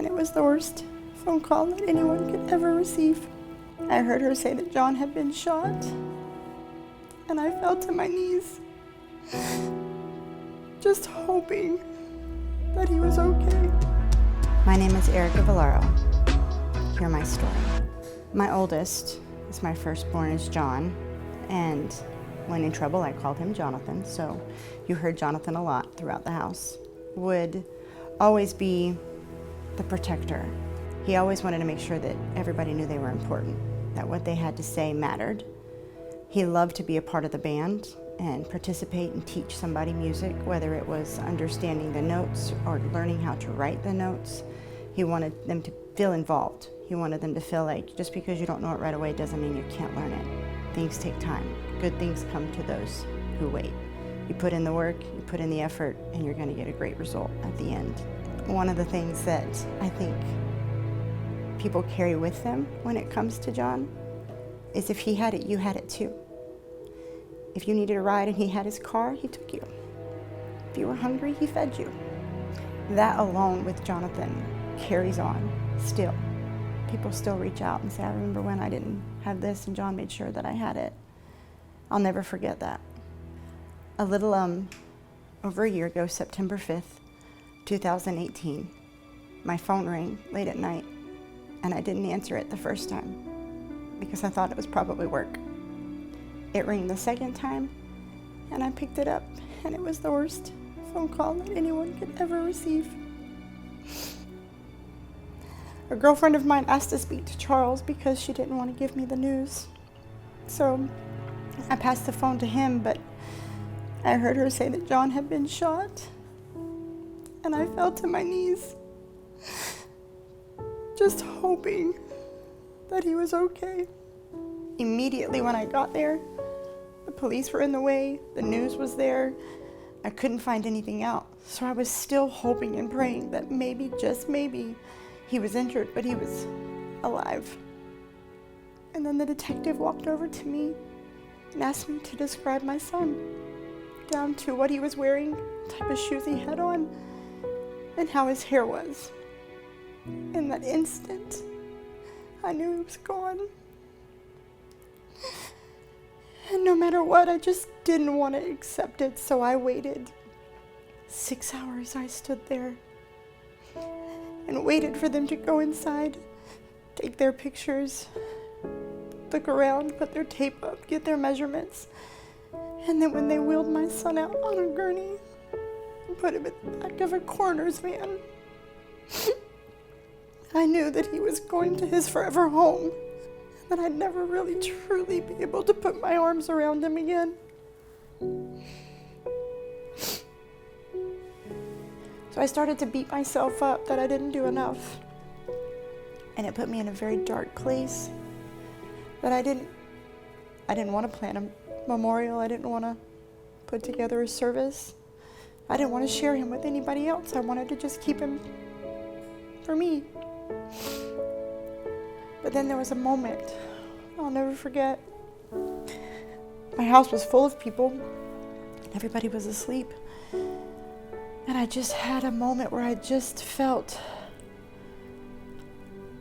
and it was the worst phone call that anyone could ever receive. I heard her say that John had been shot, and I fell to my knees, just hoping that he was okay. My name is Erika Vilaro. Hear my story. My oldest is my firstborn is John, and when in trouble I called him Jonathan, so you heard Jonathan a lot throughout the house. Would always be the protector. He always wanted to make sure that everybody knew they were important, that what they had to say mattered. He loved to be a part of the band and participate and teach somebody music, whether it was understanding the notes or learning how to write the notes. He wanted them to feel involved. He wanted them to feel like just because you don't know it right away doesn't mean you can't learn it. Things take time. Good things come to those who wait. You put in the work, you put in the effort, and you're going to get a great result at the end. One of the things that I think people carry with them when it comes to John is if he had it, you had it too. If you needed a ride and he had his car, he took you. If you were hungry, he fed you. That alone with Jonathan carries on still. People still reach out and say, I remember when I didn't have this and John made sure that I had it. I'll never forget that. A little over a year ago, September 5th, 2018, my phone rang late at night and I didn't answer it the first time because I thought it was probably work. It rang the second time and I picked it up, and it was the worst phone call that anyone could ever receive. A girlfriend of mine asked to speak to Charles because she didn't want to give me the news. So I passed the phone to him, but I heard her say that John had been shot, and I fell to my knees, just hoping that he was okay. Immediately when I got there, the police were in the way, the news was there. I couldn't find anything out. So I was still hoping and praying that maybe, just maybe, he was injured, but he was alive. And then the detective walked over to me and asked me to describe my son, down to what he was wearing, type of shoes he had on, and how his hair was. In that instant, I knew he was gone. And no matter what, I just didn't want to accept it, so I waited. 6 hours I stood there and waited for them to go inside, take their pictures, look around, put their tape up, get their measurements. And then when they wheeled my son out on a gurney and put him in the back of a coroner's van, I knew that he was going to his forever home, and that I'd never really truly be able to put my arms around him again. So I started to beat myself up that I didn't do enough. And it put me in a very dark place that I didn't want to plan a memorial. I didn't want to put together a service. I didn't want to share him with anybody else. I wanted to just keep him for me. But then there was a moment I'll never forget. My house was full of people. Everybody was asleep. And I just had a moment where I just felt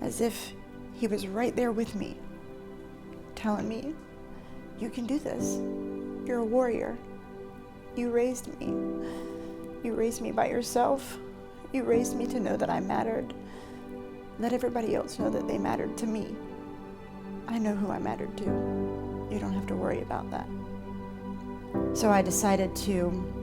as if he was right there with me, telling me, you can do this. You're a warrior. You raised me. You raised me by yourself. You raised me to know that I mattered. Let everybody else know that they mattered to me. I know who I mattered to. You don't have to worry about that. So I decided to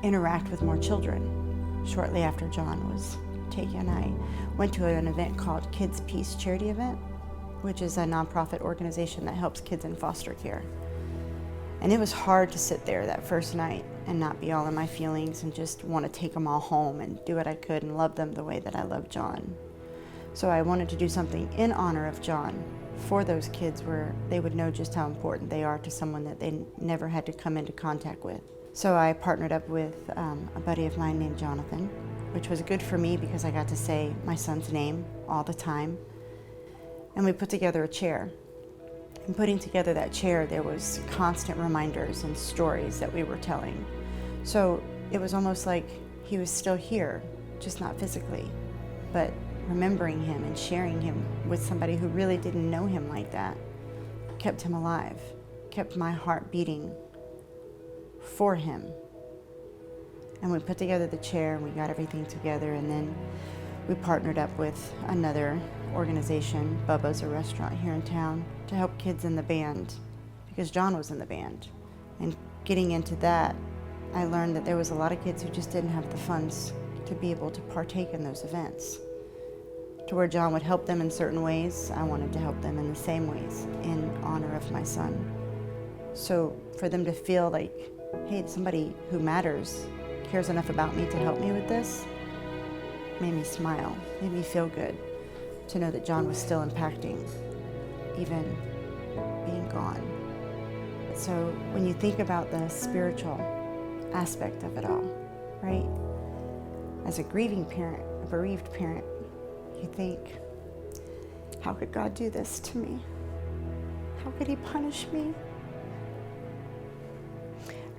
interact with more children. Shortly after John was taken, I went to an event called Kids Peace Charity Event, which is a nonprofit organization that helps kids in foster care. And it was hard to sit there that first night and not be all in my feelings and just want to take them all home and do what I could and love them the way that I love John. So I wanted to do something in honor of John for those kids where they would know just how important they are to someone that they never had to come into contact with. So I partnered up with a buddy of mine named Jonathan, which was good for me because I got to say my son's name all the time. And we put together a chair. In putting together that chair, there was constant reminders and stories that we were telling. So it was almost like he was still here, just not physically. But remembering him and sharing him with somebody who really didn't know him like that kept him alive, kept my heart beating for him. And we put together the chair and we got everything together, and then we partnered up with another organization, Bubba's, a restaurant here in town, to help kids in the band, because John was in the band. And getting into that, I learned that there was a lot of kids who just didn't have the funds to be able to partake in those events. To where John would help them in certain ways, I wanted to help them in the same ways in honor of my son. So for them to feel like, hey, somebody who matters cares enough about me to help me with this, made me smile, made me feel good to know that John was still impacting, even being gone. So when you think about the spiritual aspect of it all, right? As a grieving parent, a bereaved parent, you think, how could God do this to me? How could he punish me?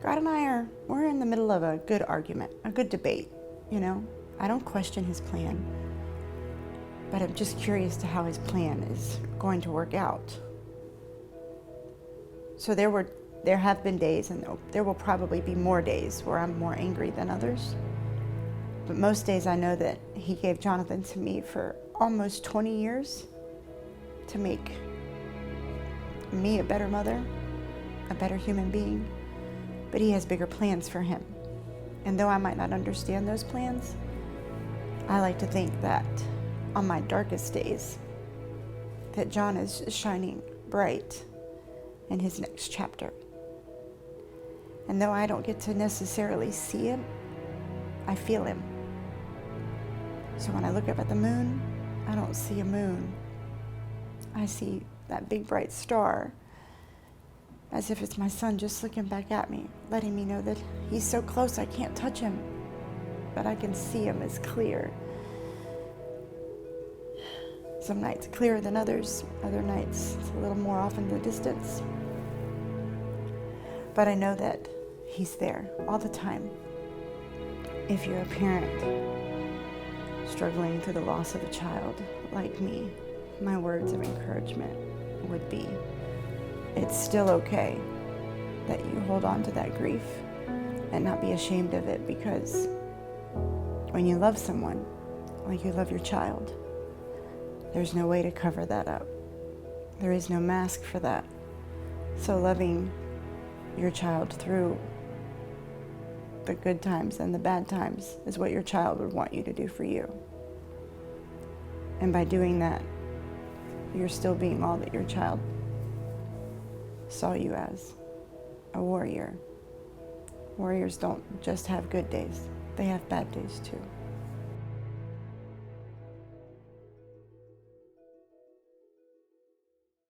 God and I we're in the middle of a good argument, a good debate, you know? I don't question his plan, but I'm just curious to how his plan is going to work out. So there have been days, and there will probably be more days where I'm more angry than others. But most days I know that he gave Jonathan to me for almost 20 years to make me a better mother, a better human being. But he has bigger plans for him. And though I might not understand those plans, I like to think that on my darkest days, that John is shining bright in his next chapter. And though I don't get to necessarily see him, I feel him. So when I look up at the moon, I don't see a moon. I see that big bright star, as if it's my son just looking back at me, letting me know that he's so close I can't touch him, but I can see him as clear. Some nights clearer than others, other nights it's a little more off in the distance. But I know that he's there all the time. If you're a parent struggling through the loss of a child like me, my words of encouragement would be, it's still okay that you hold on to that grief and not be ashamed of it, because when you love someone like you love your child, there's no way to cover that up. There is no mask for that. So loving your child through the good times and the bad times is what your child would want you to do for you. And by doing that, you're still being all that your child saw you as, a warrior. Warriors don't just have good days, they have bad days too.